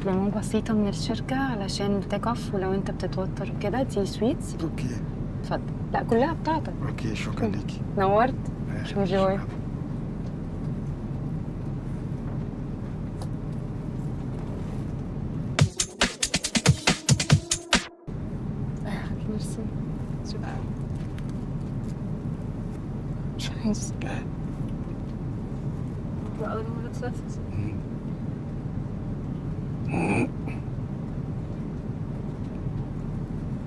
كومبليمون بسيطة من الشركة علشان التيك اوف، ولو انت بتتوتر كده دي سويتس. اوكي اتفضل. لا كلها بتاعتك. اوكي شكرا ليكي. نورت. انجوي. ميرسي. مش عايز. أول مرة تسافر.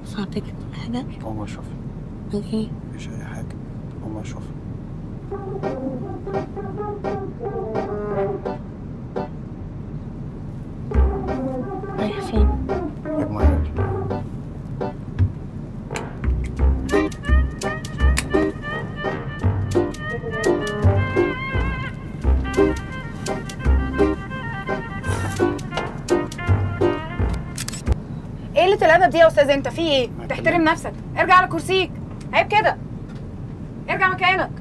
صعبك حاجة؟ قوم اشوف. ايه؟ مش اي حاجه، قوم اشوف. رايحة فين؟ اجمل. ايه اللي الادب دي يا استاذ؟ انت في ايه؟ تحترم نفسك، ارجع على كرسيك، عيب كده، ارجع مكانك.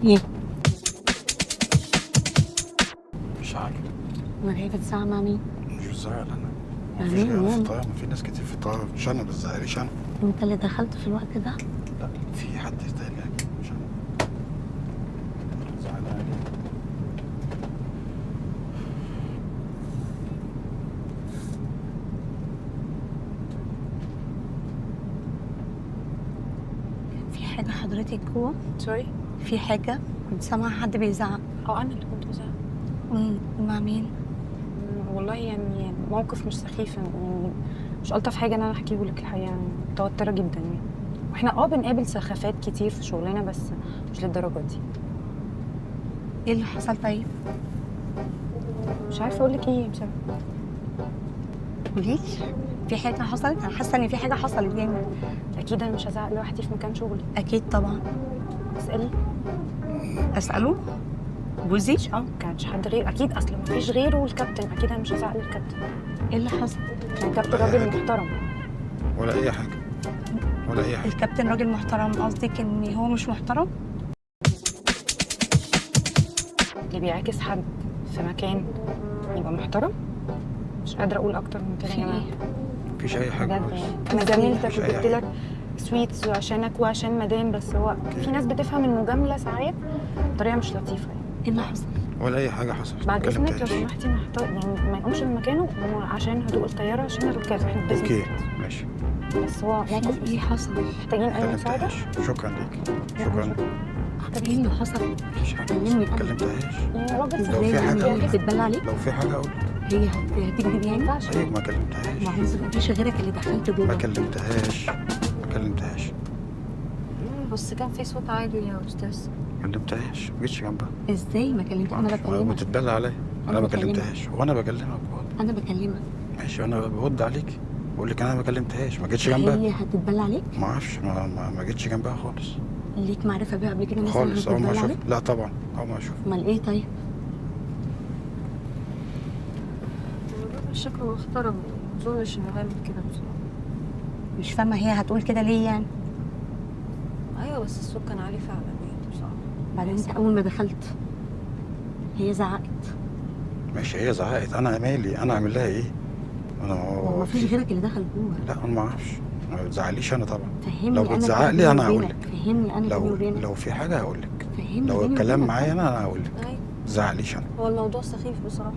ايه؟ مش عارف. ما هي بتزعق مع مين؟ مش بزعل انا. مع مفيش مين غيري في يعني؟ الطياره، ما في ناس كتير في الطياره، مش انا بزعليش انا. انت اللي دخلت في الوقت ده؟ لا في حد تاني أكيد، مش انا. زعلان. في حاجة حضرتك جوه؟ سوري؟ في حاجة؟ كنت سامعة حد بيزعق. انا اللي كنت بزعق. مع مين؟ والله يعني موقف مش سخيف، يعني مش الطف حاجه ان انا احكيه لك الحقيقه، يعني متوتره جدا يعني. واحنا بنقابل سخافات كتير في شغلنا بس مش للدرجه دي. ايه اللي حصل طيب؟ مش عارفه اقول لك ايه بصراحه. قوليش. في حاجة حصلت؟ أنا حاسة إن في حاجة حصلت يعني. اكيد انا مش هزعق لوحدي في مكان شغلي. أكيد طبعا. اسالي. أسأله؟ جوزي؟ ما كانش حد غير، اكيد اصلا مفيش غيره والكابتن، اكيد انا مش هزعق للكابتن. إيه اللي حصل؟ الكابتن ولا أي راجل حاجة. محترم. ولا اي حاجه. ولا اي حاجه. الكابتن راجل محترم، قصدك إن هو مش محترم؟ اللي بيعاكس حد في مكان يبقى محترم. مش قادره اقول اكتر من كده يا جماعه. مفيش اي حاجه بجد خالص. يعني انا زميلتك مفيش أي وجبت حاجة. لك سويتس عشانك وعشان مدام، بس هو في ناس بتفهم المجامله ساعات بطريقه مش لطيفه يعني. إيه اللي حصل؟ ولا اي حاجه حصلت. بعد اذنك لو مكلمتهاش. سمحتي يعني ما يقومش من مكانه، هو عشان هدوء الطياره عشان الركاب احنا بس. اوكي ماشي. بس هو موقف إيه حصل؟ محتاجين اي مساعده. مكلمتهاش. شكرا ليك. شكرا. طب إيه اللي حصل؟ مفيش حاجه. كلمني أنا. مكلمتهاش. يعني راجل لو في حاجة أقول لك. بتتبلى عليك؟ لو في حاجه اقول لك. هي هتكذب ما يعني؟ ينفعش. طيب ما كلمتهاش. ما هو مفيش غيرك اللي دخلت جوه. ما كلمتهاش. ما كلمتهاش. بس كان في صوت عالي يا استاذ. ما كلمتهاش. ما جيتش جنبها. ازاي ما كلمتك؟ انا بكلمك. وتتبلى عليا. انا ما كلمتهاش وانا بكلمك برضه. انا بكلمك. ماشي انا برد عليك. بقول لك انا ما كلمتهاش، ما جيتش جنبها. هي هتتبلى عليك؟ ما اعرفش، ما جيتش جنبها خالص. ليك معرفه بيها قبل كده مثلا؟ خالص. اول ما هتتبلى اشوف. عليك؟ لا طبعا اول ما اشوف. امال ايه طيب؟ شكله محترم، ما اظنش انه هيعمل كده بصراحه. مش فاهمه هي هتقول كده ليه يعني؟ ايوه بس الصوت كان عالي فعلا يعني بصراحه. بعدين انت اول ما دخلت هي زعقت. ماشي هي زعقت، انا مالي؟ انا اعمل لها ايه؟ انا هو مفيش غيرك اللي دخل جوه. لا انا ما اعرفش. ما بتزعليش انا طبعا. فهمني لو انا بتزعق بيني لي انا وبينك. هقول لك. فهمني انا بيني وبينك. لو في حاجه هقول لك. فهمني لو بيني الكلام وبينك. معايا انا هقول لك. ايوه ما تزعليش انا. هو الموضوع سخيف بصراحه.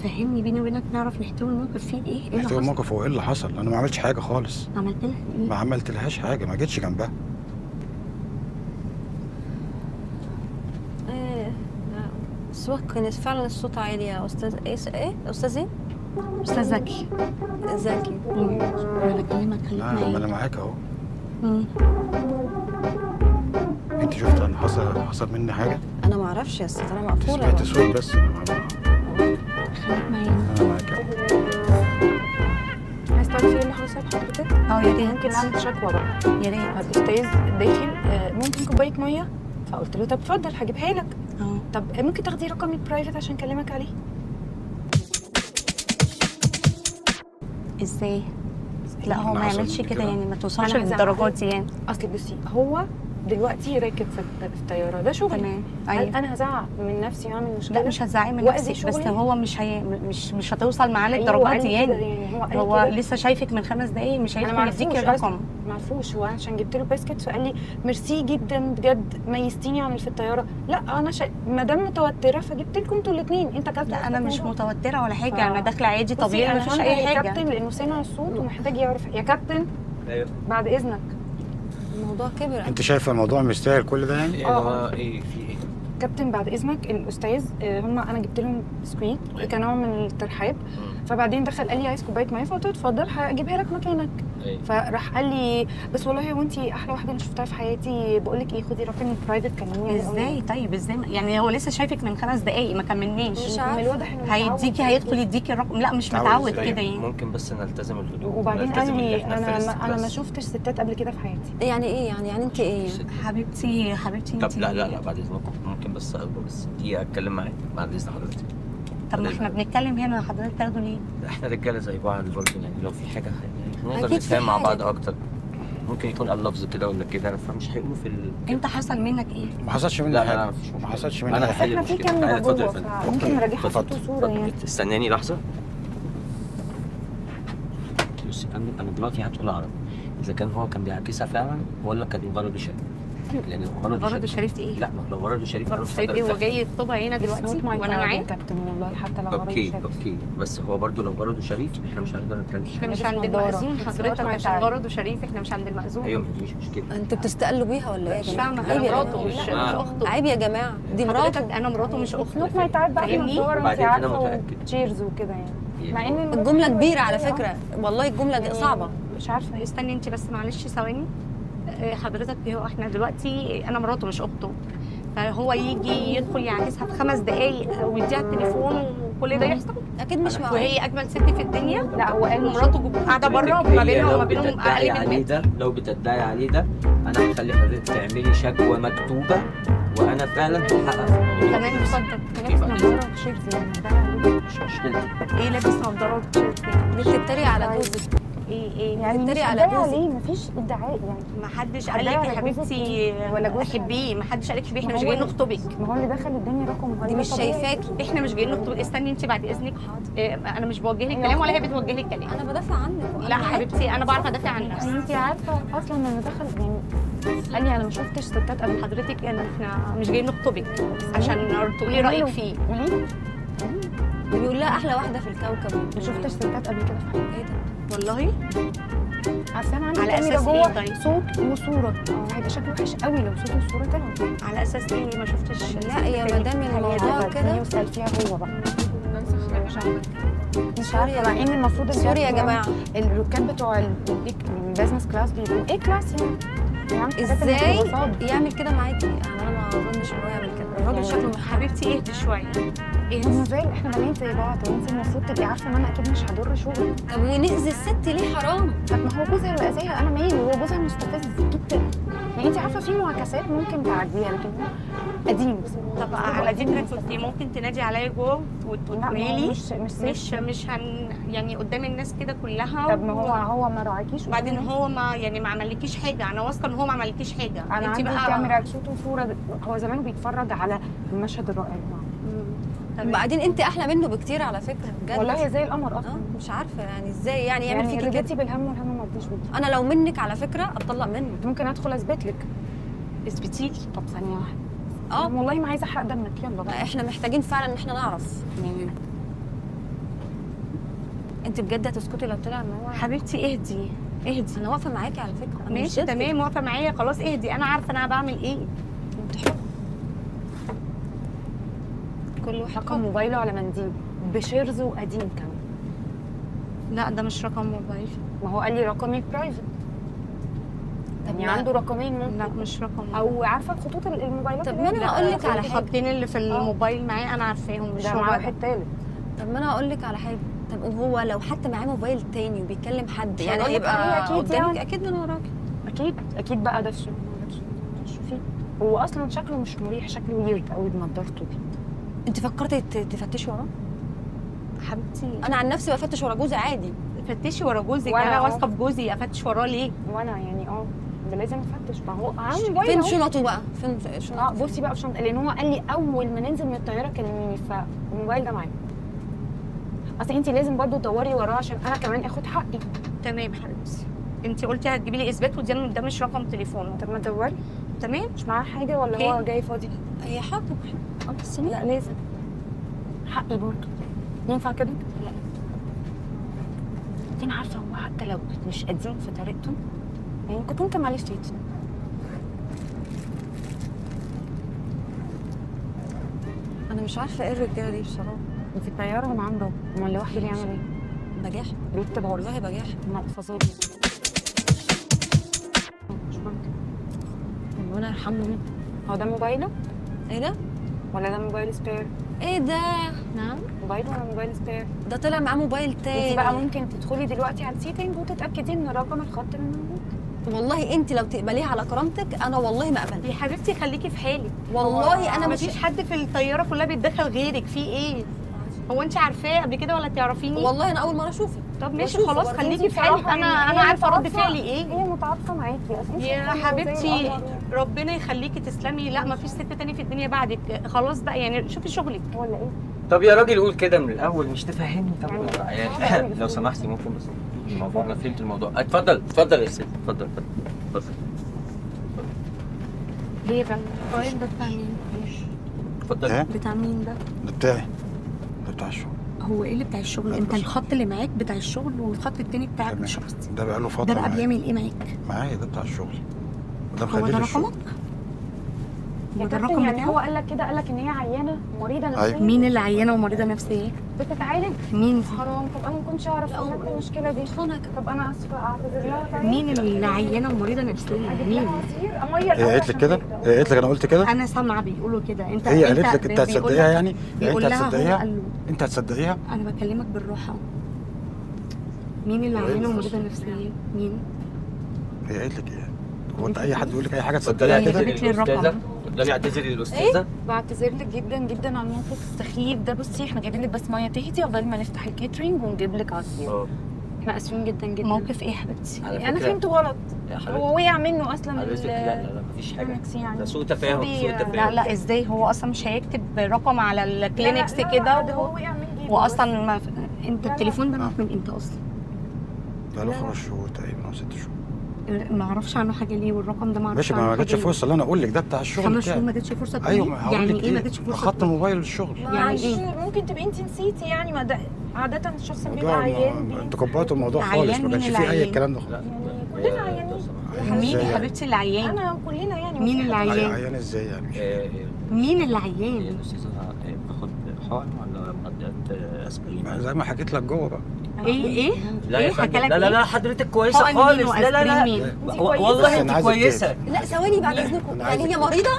فهمني بيني وبينك نعرف نحتوي الموقف فيه ايه؟ ايه اللي محتاج حصل؟ الموقف هو ايه اللي حصل؟ انا ما عملتش حاجه خالص. عملت لها ايه؟ ما عملتلهاش حاجه، ما جيتش جنبها. بس هو كان فعلا الصوت عالي يا استاذ. ايه استاذ ايه؟ استاذ زكي. زكي. انا بكلمك خليك لا ما انا معايا. معاك اهو. مم. انت شفت انا حصل مني حاجه؟ انا ما اعرفش يا استاذ، انا انت مقفوله. سمعت صوت بس. انا خليك معايا. معاك اهو. عايز تعرفي ايه اللي حصل حضرتك؟ يا ريت. ممكن نعمل شكوى بقى. يا ريت. الاستاذ داخل ممكن كوبايه ميه، فقلت له طب اتفضل هجيبها لك. طب ممكن تاخدي رقمي برايفت عشان اكلمك عليه؟ ازاي؟ لا هو ما حصل يعملش من كده كده. يعني، ما توصلش أنا عايزة للدرجات دي يعني. اصل بصي هو دلوقتي راكب في الطياره، ده شغلي. تمام. هل ايوه. انا هزعق من نفسي واعمل مشكله؟ لا مش هتزعقي من وأذي نفسك، بس شغلي؟ هو مش هتوصل معاه أيوة، للدرجات قال دي لي كده يعني. هو قال هو كده. لسه شايفك من 5 دقايق، مش انا هيدخل يديكي معرفوش الرقم. معرفوش، هو عشان جبت له بسكت فقال لي ميرسي جدا بجد، ميزتيني عن اللي في الطياره. لا انا ما دام متوتره فجبت لكم انتوا الاثنين، انت كابتن. لا انا مش متوتره ولا حاجه، ف- انا داخله عادي طبيعي، ما مفيش اي يا حاجه. كابتن لانه سمع الصوت ومحتاج يعرف. يا كابتن ايوه بعد اذنك. الموضوع كبر. انت شايفه الموضوع مستاهل كل ده يعني؟ ايه يا جماعه، ايه في ايه؟ كابتن بعد اذنك الاستاذ هم انا جبت لهم بسكويت كنوع من الترحاب، فبعدين دخل قال لي عايز كوبايه ميه، فقلت له اتفضل هجيبها لك مكانك. ايه فراح قال لي بس والله هو انت احلى واحده اللي شفتها في حياتي، بقول لك ايه خدي رقمي برايفت كلميني. ازاي طيب ازاي يعني هو لسه شايفك من 5 دقايق ما كملناش. مش من عارفة. الواضح انه هيديكي هيدخل يديكي الرقم. لا مش متعود متعود ازاي؟ كده يعني. ممكن بس نلتزم الهدوء وبعدين قال ونلتزم لي إن إحنا في first انا ما class. شفتش ستات قبل كده في حياتي. يعني ايه يعني انت ايه يعني؟ حبيبتي حبيبتي طب انتي. لا بعد اذنكم ممكن بس اقبل بس دقيقه اتكلم معاك بعد اذن حضرتك. طب ما احنا بنتكلم هنا، حضرتك تاخده ليه؟ احنا رجاله زي بعض برضه، يعني لو في حاجه نقدر أكيد في نتفاهم مع حاجة. بعض اكتر. ممكن يكون قال لفظ كده ولا كده فمش هيقولوا في انت حصل منك ايه؟ ما حصلش مني لا حاجه. مفيش مشكله. ما حصلش انا مني حاجه. هحل احنا في المشكله. كاميرا اتفضل يا جوه فندم. فممكن نراجعها اتفضل. صوت وصوره يعني. استناني لحظه. بص يا فندم، انا دلوقتي هتقول عربي اذا كان هو كان بيعكسها فعلا ولا كان غرض شريف. لان غرض الشريف ايه؟ لا ما هو غرض شريف غرض الشريف ايه؟ هو جاي يخطبها هنا دلوقتي وانا يا معاه. كابتن والله حتى لو اوكي غرض اوكي، بس هو برضو لو غرضه شريف احنا مش هنقدر نتكلم. احنا مش مش عند نضارة. المأذون بس حضرتك، دلوقتي عشان تعالى. غرضه شريف احنا مش عند المأذون. ايوه مفيش مشكله. انتوا بتستقلوا بيها ولا ايه يا مش جماعه؟ فاهمه، عيب انا يا مراته جماعة. مش لا. اخته. عيب يا جماعه، دي مراته. حضرتك انا مراته مش اخته. سلوك ما يتعاد بقى من فاهمني؟ الدور انت وبعدين أنا عارفه متأكد. وتشيرز وكده يعني. مع ان الجمله كبيره على فكره، والله الجمله دي صعبه. مش عارفه استني انت بس معلش ثواني. حضرتك هو احنا دلوقتي انا مراته مش اخته، فهو يجي يدخل يعكسها في 5 دقايق ويديها التليفون وكل ده يحصل، اكيد مش معقول. وهي اجمل ست في الدنيا. لا هو قال ومراته قاعده بره ما بينها وما بينهم بتدعي اقل من عليه متر. ده، لو بتدعي عليه ده انا هخلي حضرتك تعملي شكوى مكتوبه وانا فعلا هحقق في الموضوع. تمام اتفضل. لابس نظاره وتشيرز يعني ده مش مشكله. ايه لابس نظاره وتيشيرت يعني؟ ليه بتتريق على جوزك؟ ايه يعني مش بتتريق على ادعي جوزك. عليه مفيش ادعاء يعني. ما حدش حد قال لك على يا جوزك حبيبتي إيه؟ ولا جوزها؟ حبيه، ما حدش قال لك حبيه، احنا ما مش هو جايين نخطبك. ما هو اللي دخل اداني رقم دي مش شايفاكي. احنا مش جايين نخطبك. استني انت بعد اذنك. انا مش بوجه لك كلام ولا هي بتوجه لك كلام. انا بدافع عنك وأنا لا معاكي. حبيبتي انا بعرف ادافع عن نفسي. انت عارفه اصلا لما دخل يعني قال لي انا ما شفتش ستات قبل حضرتك يعني احنا مش جايين نخطبك عشان تقولي رايك فيه. قولي لي ده بيقول لها احلى واحده في الكوكب. ما شفتش ستات قبل كده في حياتي. ايه ده؟ والله اصل انا عندي على كاميرا أساس جوه إيه طيب؟ صوت وصوره هيبقى شكله وحش قوي لو صوت وصوره طلعوا. على اساس ايه ما شفتش؟ لا يا مدام الموضوع كده. يوصل فيها هو بقى مش سوري يا عارفه مع ان المفروض سوري يا جماعه. الركاب بتوع البيزنس كلاس بيبقوا ايه كلاس يعني ازاي يعمل كده معاكي؟ يعني انا ما اظنش ان هو يعمل كده. الراجل شكله محبب. حبيبتي اهدي شويه احنا اهدي. زي احنا بنات زي بعض وانت المفروض تبقي عارفه ان انا اكيد مش هضر شغلي. طب ونأذي الست ليه؟ حرام. طب ما هو جوزها اللي اذاها انا مالي، هو جوزها مستفز جدا يعني. انت عارفه في معاكسات ممكن تعديها لكن هو قديم. طب على ذكرك كنت ممكن تنادي عليا جوه وتقولي لي مش يعني قدام الناس كده كلها. طب ما هو ما راعيكيش. وبعدين هو ما يعني ما عملكيش حاجه، انا واثقه ان هو ما عملكيش حاجه. انا عندي كاميرا صوت وصوره. هو زمان بيتفرج على المشهد الرائع. وبعدين انت احلى منه بكتير على فكره بجد. والله زي القمر اصلا. مش عارفه يعني ازاي يعني يعمل يعني فيكي كده. رضيتي بالهم والهم ما رضيش بيكي. انا لو منك على فكره اتطلق منه. ممكن ادخل اثبت لك. اثبتي لي. طب ثانيه واحده. اه والله ما عايزه احرق دمك. يلا بقى. احنا محتاجين فعلا ان احنا نعرف يعني. انت بجد هتسكتي لو طلع ان هو؟ حبيبتي اهدي اهدي. انا واقفه معاكي على فكره. أنا مش ماشي ضدك. تمام واقفه معايا خلاص اهدي. انا عارفه انا بعمل ايه. انت حر. كل واحد رقم موبايله على منديل بشيرز وقديم كمان. لا ده مش رقم موبايل. ما هو قال لي رقمي برايفت. يعني لا. عنده رقمين ممكن. لا مش رقم موبايل. او عارفه الخطوط الموبايلات. طب ما انا هقول لك على حاجه. الخطين اللي في الموبايل معايا انا عارفاهم مش ده مع هو واحد تالت. طب ما انا هقول لك على حاجه. طب هو لو حتى معاه موبايل تاني وبيكلم حد يعني هقول لك عليه هيبقى أكيد قدامك يعني. اكيد من وراكي. اكيد بقى ده الشغل. شوفي هو اصلا شكله مش مريح، شكله ويرد قوي بنضارته دي. انت فكرتي تفتشي وراه؟ حبيبتي انا عن نفسي بفتش ورا جوزي عادي. فتشي ورا جوزك. وأنا انا واثقه في جوزي افتش وراه ليه؟ وانا يعني لازم افتش. ما هو معاه موبايل فين أهو. شنطه بقى؟ فين شنطه؟ بصي بقى في شنطه، لان هو قال لي اول ما ننزل من الطياره كلميني، فالموبايل ده معايا. اصل انت لازم برضو تدوري وراه عشان انا كمان اخد حقي. تمام حبيبتي، انت قلتي هتجيبي لي اثبات ده مش رقم تليفونه. طب ما تدوري، تمام. مش معاه حاجه ولا أوكي. هو جاي فاضي؟ هي حقه بس لا لازم حقي برضه. ينفع كده؟ لا. انت عارفه هو حتى لو مش قديم في طريقته يعني كنت انت معلش تيجي. انا مش عارفه ايه الرجاله دي بصراحه. في الطياره ولا عنده؟ امال لوحده بيعمل ايه؟ بجاح بيكتب هو والله بجاح. فظيع. مش ممكن. ربنا يرحمه. هو ده موبايله ايه ده؟ ولا ده موبايل سبير؟ ايه ده؟ نعم. موبايله ولا موبايل سبير؟ ده طلع معاه موبايل تاني. انت بقى ممكن تدخلي دلوقتي على السيتنج وتتاكدي ان رقم الخط اللي موجود. والله انت لو تقبليها على كرامتك انا والله ما اقبل. يا حبيبتي خليكي في حالك، والله انا مش مفيش حد في الطياره كلها بيتدخل غيرك. في ايه؟ هو انت عارفاه قبل كده ولا تعرفيني؟ والله انا اول مره اشوفك. طب ماشي بشوفه خلاص برضه. خليكي انت في حالك، بصراحة انا يعني انا هي عارفه رد متعاطفة- فعلي ايه. هي متعاطفه معاكي اصلا. يا حبيبتي ربنا يخليكي تسلمي. لا مفيش ست تاني في الدنيا بعدك، خلاص بقى يعني شوفي شغلك. ولا ايه؟ طب يا راجل قول كده من الاول مش تفهمني. طب يعني لو سمحتي ممكن بس الموضوع انا فهمت الموضوع. اتفضل اتفضل يا ست، اتفضل اتفضل ليه بقى؟ الموبايل ده بتاع مين؟ اتفضل. ايه بتاع مين ده؟ ده بتاعي، ده بتاع الشغل. هو ايه اللي بتاع الشغل؟ لا انت بس- الخط اللي معاك بتاع الشغل والخط التاني بتاعك تمام. الشخصي. ده بقى له فتره ده بقى معايا. بيعمل ايه معاك؟ معايا ده بتاع الشغل، وده هو مخليه ده لي الشغل. رقمك؟ يا وده كابتن الرقم يعني هو بتاعه؟ قال لك كده، قال لك ان هي عيانه مريضه نفسيه. أيوة. مين اللي عيانه ومريضه نفسيه؟ بتتعالج؟ مين دي؟ حرام. طب انا ما كنتش اعرف ان لك المشكله دي. طب انا اسفه اعتذر لها. طيب مين اللي عيانه ومريضه نفسيه؟ اجيب مين؟ لها عصير اميه هي قالت لك كده؟ هي قالت لك انا قلت كده؟ انا سامعه بيقولوا كده. انت هي قالت لك انت بيقول هتصدقيها لك- يعني؟ يعني بيقول انت لها هو هتصدقيها؟ قال له انت هتصدقيها؟ انا بكلمك بالراحه. مين اللي عيانه ومريضه نفسيه؟ مين؟ هي قالت لك ايه؟ هو انت اي حد يقول لك اي حاجه اتفضلي تصدقيها هي كده؟ جابت لي الرقم. اتفضلي اعتذري للاستاذه. بعتذر لك جدا جدا على الموقف السخيف ده. بصي احنا جايبين لك بس ميه تهدي عقبال ما نفتح الكاترينج ونجيب لك عصير. احنا اسفين جدا جدا. موقف ايه يا حبيبتي؟ على انا فكرة- فهمته غلط. يا حبيبتي هو وقع منه اصلا حضرتك لا مفيش حاجه، الميكس يعني. ده سوء تفاهم سوري، سوء لا تفاهم. لا ازاي؟ هو اصلا مش هيكتب رقم على الكلينكس لا، لا، كده ده هو وقع من جيبه. واصلا ما انت لا. التليفون ده معاك من امتى اصلا؟ بقى له 5 شهور تقريبا او 6 شهور. ما اعرفش عنه حاجه ليه، والرقم ده ما اعرفش ماشي، عنه ما حاجه جاتش ليه. فرصه ان انا اقول لك ده بتاع الشغل 5 شهور بتاعي. ما جاتش فرصه تقولي؟ ايوه ما هقول يعني لك ايه ما جاتش فرصه خط تقولي؟ موبايل الشغل. يعني معلش ايه؟ ممكن تبقي انت نسيتي يعني. ما ده عاده الشخص اللي بيبقى موضوع عيان انتوا كبرتوا الموضوع عيان خالص، ما مين كانش اللي فيه اي عيان؟ الكلام ده خالص. يعني كلنا عيانين. مين إزاي يا يعني؟ حبيبتي اللي عيان؟ انا كلنا يعني. مين اللي عيان؟ عيان ازاي يعني؟ مش مين اللي هي عيان؟ الاستاذه بتاخد حقن ولا مضادات اسبرين؟ زي ما حكيت لك جوه بقى. ايه؟ لا يا ايه فندم، حكى لك لا لا إيه؟ لا حضرتك كويسه حقن مين خالص. لا لا وأسبرين لا مين؟ والله بس أنا انت عايزك كويسه. لا ثواني بعد اذنكم، أنا يعني عايزك هي مريضه؟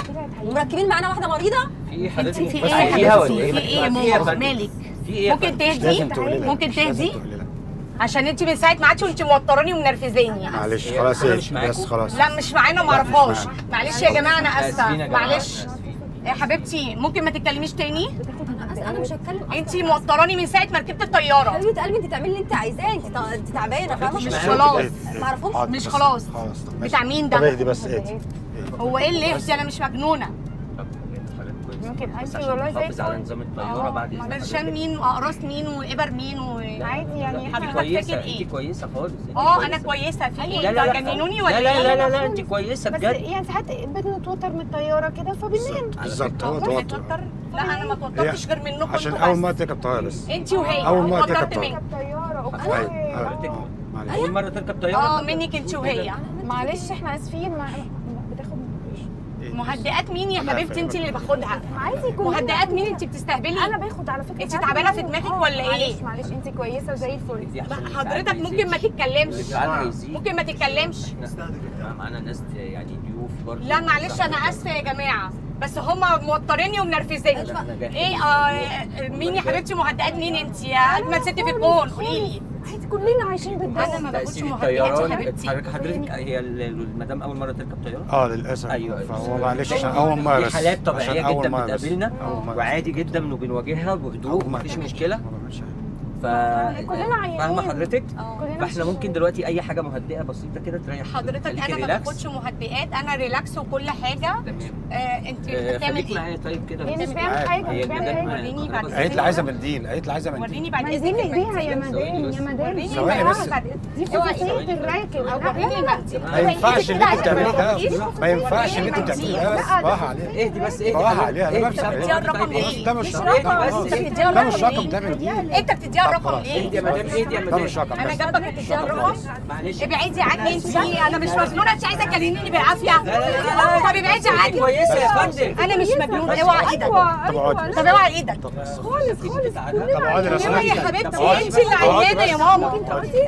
مركبين معانا واحده مريضه؟ في انت حضرتك في بس ايه يا فيها ولا حبيبتي؟ إيه؟ في ايه يا في يا ماما؟ فندم؟ مالك؟ في ايه يا ممكن فندم؟ مش لازم تهدي؟ تقولي لها. ممكن مش لازم تهدي؟ تقولي لها. عشان انت من ساعه ما عادش وانت موتراني ومنرفزاني. معلش هي خلاص أنا ايه مش معاكم؟ بس خلاص. لا مش معانا ما اعرفهاش. معلش يا جماعه انا آسفين يا اسفه. جماعة، معلش آسفين. يا حبيبتي ممكن ما تتكلميش تاني؟ انا مش هتكلم. انت موتراني من ساعه ما ركبت الطياره. حبيبه قلبي انت تعملي اللي انت عايزاه. انت تعبانه فاهمه؟ مش معاكم. خلاص. ما اعرفهمش. حاضر، مش بس- خلاص. خلاص طب ماشي. بتاع مين طب ده؟ اهدي بس اهدي. هو ايه اللي يهدي؟ انا مش مجنونه. ممكن بس أنت عشان والله زي نحافظ على الفل. نظام الطياره بعد اذن برشام حضرتك. مين واقراص مين وابر مين عادي يعني. انت حضرتك كويسه، فاكر إيه؟ انت كويسه خالص. انت انا كويسة. كويسه. في ايه؟ لا لا لا جننوني ولا لا لا ايه؟ لا لا انت كويسه بس بجد. يعني ساعات بنتوتر من الطياره كده فبننام. بالظبط هو توتر؟ توتر. لا انا ما توترتش غير منكم عشان انتوا اول بس. ما تركب طياره بس. انت وهي أول ما توترت تركب منك. الطياره ايوه اوكي. معلش. اول مره تركب طياره. منك انت وهي. معلش احنا اسفين. بتاخد مهدئات مين يا حبيبتي انت اللي باخدها؟ عايز يكون مهدئات مين انت بتستهبلي؟ انا باخد على فكره. انت تعبانه في دماغك ولا ايه؟ معلش انت كويسه وزي الفل. لا حضرتك ممكن ما تتكلمش. ممكن ما تتكلمش. معانا ناس يعني ضيوف برضه. لا معلش انا اسفه يا جماعه بس هم موتريني ومنرفزيني. ايه مين يا حبيبتي مهدئات مين انت يا اجمل ست في الكون؟ قولي لي. عادي كلنا عايشين بالدواء. انا ما باخدش تأثير مهدئات يا الطيران. حبيبتي. حضرتك هي المدام اول مره تركب طياره؟ للاسف. أيوة. فهو معلش عشان اول مره دي بس. حالات عشان طبيعيه أول جدا مرة بس. بتقابلنا أول مرة. وعادي جدا وبنواجهها بهدوء أول مرة. ومفيش مشكله. ما بعملش حاجة. كلنا عيانين. فاهمه حضرتك؟ كلنا فاحنا ممكن دلوقتي اي حاجه مهدئه بسيطه كده تريح حضرتك خليكي انا ما ريلاكس. باخدش مهدئات، انا ريلاكس وكل حاجه. تمام. انت بتعمل خليك ايه؟ معايا طيب كده. هي مش بس. بيعمل حاجه، هي مش بيعمل المدام حاجه. معايا. وريني بعد قالت لي إذنك. عايزه منديل، قالت لي عايزه منديل. وريني بعد منديل اذنك ايديها يا المنديل. مدام، يا مدام. وريني ثواني بس. بعد دي خصوصيه الراكب. او وريني المنديل. ما ينفعش اللي انت بتعمليه ده، ما ينفعش اللي انت بتعمليه ده، بس صباح عليها. اهدي بس اهدي. صباح عليها، انا اهدي بمسك طيب. بتديها الرقم طيب، ليه؟ ده مش مش رقم. رقم. بس انت اهدي. بتديها ده مش الرقم رقم، ده ليه؟ منديل. انت بتديها الرقم خلاص. اهدي يا ليه؟ مدام، اهدي يا ده مدام. مش رقم. انا جنبك بتديها الرقم. معلش. ابعدي عني انت، انا مش مجنونه، انت عايزه تكلميني بالعافيه. لا لا لا. طب ابعدي عني. كويسه يا فندم. انا مش مجنون، اوعى ايدك. طب اقعدي. طب اوعى ايدك. طب اقعدي لو اوعى يا سمحتي. حبيبتي، انت اللي عيانه يا ماما.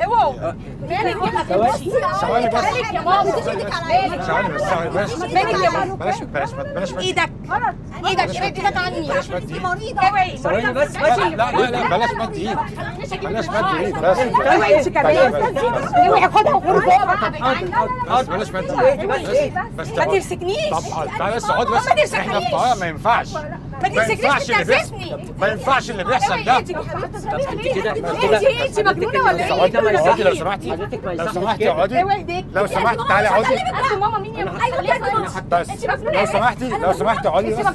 اوعوا. مالك يا حبيبتي؟ ثواني بس. مالك يا ماما؟ ثواني بس، ثواني بس. مالك يا ماما؟ بلاش ايدك ايدك ابعد ايدك عني. بلاش مد ايد. اوعي. ثواني بس. لا بلاش مد ايد. بلاش مد ايد بس. اوعي انت كمان. اوعي خدها وخرجها. بس بلاش مد ايد. بس ما تمسكنيش. طب تعالى بس اقعد بس. ما تمسكنيش. احنا في طياره ما ينفعش. ما تمسكنيش، بتنرفزني. ما ينفعش اللي بيحصل ده. انت يا حبيبتي. طب انت كده انت مجنونه ولا ايه؟ اقعدي اقعدي لو سمحتي. حضرتك ما لو يصحش سمحتي كده. اقعدي. اوعي ايديك. لو سمحتي تعالي اقعدي. قد ماما مين يا ماما؟ بس لو سمحتي اقعدي بس.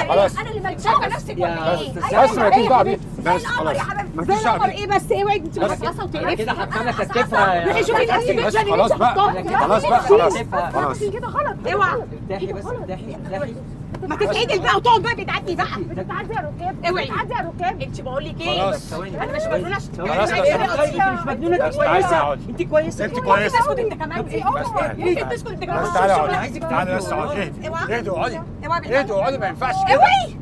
خلاص انا اللي شايفه نفسك ولا ايه؟ بس مالكيش دعوه بيه. بس خلاص مالكيش دعوه بيه. ايه بس اوعي انت مخلصه انا وتقرفي. كده حاطه لك الكتفه. روحي شوفي نفسك بس اللي خلاص انت بقى. حطاها. خلاص بقى خلاص خلاص. كده غلط. اوعى. ارتاحي بس، ارتاحي ارتاحي. ما تتعدل بقى وتقعد بقى بتعدي بقى. بتعدي يا ركاب. اوعي. بتعدي يا ركاب. انت بقول لك ايه؟ خلاص. انا مش مجنونه عشان خلاص تتكلمي بس. معايا كده. انت مش مجنونه، انت بس تعالي كويسه. اقعدي. انت كويسه. انت ممكن كويسه. تسكت انت كمان. بس تعالي. ممكن تسكت انت كمان. بس تعالي اقعدي. عايزك تعالي بس اقعدي. اهدي اوعى. اهدي اقعدي. اوعى اهدي اقعدي. ما ينفعش كده. اوعي.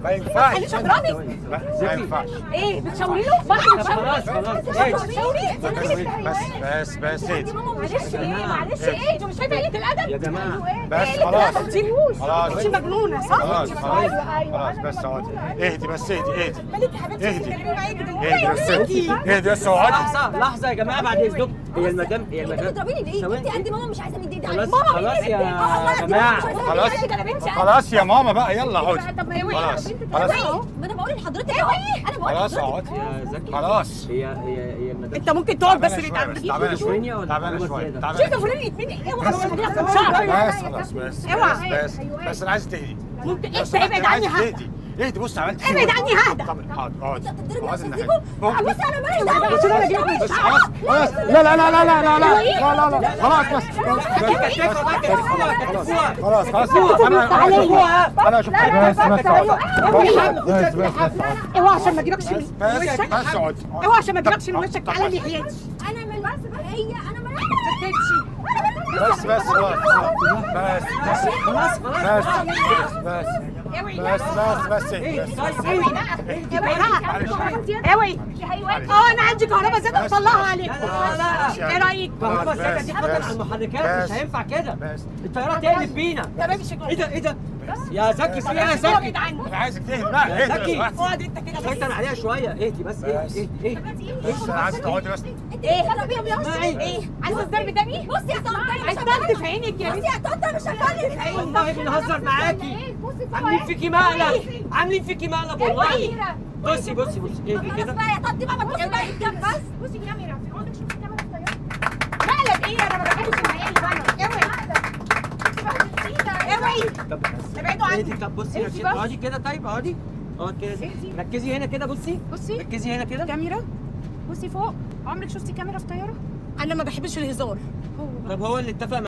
ما ينفعش. خليش اضربك. ما ينفعش. ايه بتشاوري له؟ برضه خلاص بتشاوري. خلاص. بتشاوري. بس اهدي. معلش ايه؟ معلش ايه؟ انت مش شايفه قله الادب؟ يا جماعه. بس خلاص. خلاص. خلاص انت مجنونه صح؟ خلاص خلاص بس اقعدي. اهدي بس اهدي. مالك يا حبيبتي؟ اهدي. بتتكلمي معايا كده. اهدي بس اهدي بس اقعدي. لحظه لحظه يا جماعه بعد اذنكم. هي المدام انت بتضربيني ليه؟ انت قد ماما مش عايزه ندي ايدي عليك. خلاص خلاص يا جماعه. خلاص خلاص يا ماما بقى يلا اقعدي. طب ما هو خلاص خلاص ما انا بقول لحضرتك اهو. انا بقول خلاص لحضرتك. اقعدي. يا زكي. خلاص. هي المدام. انت ممكن تقعد بس تعبانة شوية، تعبانة شوية. شوف تعبانة يا فلان يتمني. اوعى شعر. بس خلاص اوعى. بس انا عايز تهدي. ممكن لو انت سمحت، ابعد أنا عني عايز هذا. تهدي. اهدي بص عملت ايه. ابعد عني هذا. طب حاضر اقعدي. انت بتضرب اقعدي نفسك الناحية. بص انا ماليش دعوه. بس خلاص خلاص. لا لا لا لا لا لا لا لا لا خلاص بس خلاص خلاص انا اشوف بس اوعى عشان ما اجيبكش من بس وشك. اقعد. اوعى عشان ما اجيبكش من وشك. تعالى لي حياتي. انا ماليش هي انا ماليش بس خلاص بس خلاص خلاص. بس اوعي. انا عندي كهرباء زيادة اطلعها عليك. ايه رايك؟ كهرباء السكه دي خطر على المحركات، مش هينفع كده. الطياره تقلب بينا. طب امشي جوه. ايه ده ايه ده؟ يا زكي في ايه يا زكي؟ ابعد عني. انا عايزك تهدي بقى. اهدي زكي. لو سمحت. اقعد انت كده بس. سيطر عليها شويه. اهدي بس. اهدي. بس انا عايزك تقعدي بس. ايه؟ اسمعي. ايه؟ عايزه الضرب ده مين؟ بصي يا طنط عايزه ضرب في عينك يا بصي بنتي. يا طنط مش هتكلم في عيني. والله بنهزر معاكي. عاملين فيكي مقلب. عاملين فيكي مقلب والله. بصي بصي بصي. اهدي خلاص كده. بقى يا طنط بقى ما تبصي بقى الجنب بس. بصي الكاميرا. عندك شوفي الكاميرا في الطياره. مقلب ايه؟ انا ما بحبش العيال بقى. اوعي. طب ابعدوا عني. اهدي. طب بصي يا كده. اقعدي كده. طيب اقعدي. اقعد كده. ركزي هنا كده. بصي ركزي هنا كده. كاميرا. بصي فوق. عمرك شفتي كاميرا في طياره؟ انا ما بحبش الهزار. طب هو اللي اتفق